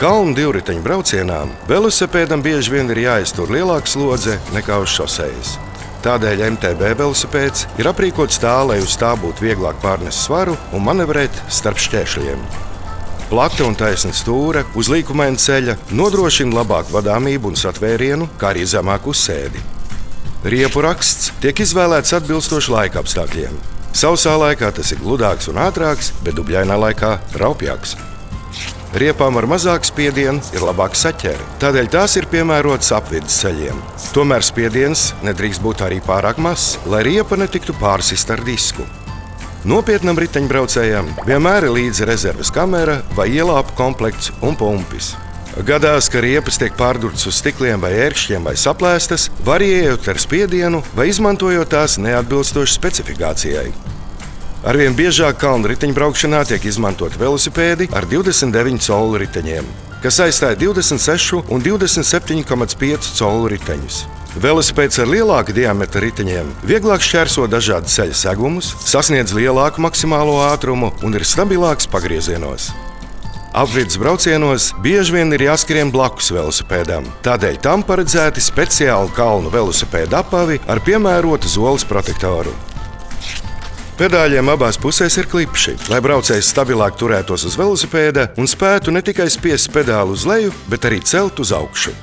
Kalnu divriteņu braucienā velosipēdam bieži vien ir jāiztur lielāka slodze nekā uz šosejas. Tādēļ MTB velosipēds ir aprīkots tā, lai uz tā būtu vieglāk pārnest svaru un manevrēt starp šķēršļiem. Plata un taisna stūra uz līkumaina ceļa nodrošina labāku vadāmību un satvērienu, kā arī zemāku uzsēdi. Riepu raksts tiek izvēlēts atbilstoši laika apstākļiem. Sausā laikā tas ir gludāks un ātrāks, bet dubļainā laikā raupjāks. Riepām ar mazāku spiedienu ir labāka saķere, tādēļ tās ir piemērotas apvidus ceļiem. Tomēr spiediens nedrīkst būt arī pārāk mazs, lai riepa netiktu pārsista ar disku. Nopietnam riteņbraucējam vienmēr ir līdzi rezerves kamera vai ielāpu komplekts un pumpis. Gadās, ka riepas tiek pārdurtas uz stikliem vai ērkšķiem vai saplēstas, variējot ar spiedienu vai izmantojot tās neatbilstoši specifikācijai. Arvien biežāk kalnu riteņbraukšanā tiek izmantot velosipēdi ar 29 colu riteņiem, kas aizstāja 26 un 27,5 colu riteņus. Velosipēds ar lielāku diametra riteņiem vieglāk šķērso dažādu ceļa segumus, sasniedz lielāku maksimālo ātrumu un ir stabilāks pagriezienos. Apvidus braucienos bieži vien ir jāskrien blakus velosipēdam, tādēļ tam paredzēti speciāli kalnu velosipēdu apavi ar piemērotu zoles protektoru. Pedāļiem abās pusēs ir klipši, lai braucējs stabilāk turētos uz velosipēda un spētu ne tikai spiest pedāli uz leju, bet arī celt uz augšu.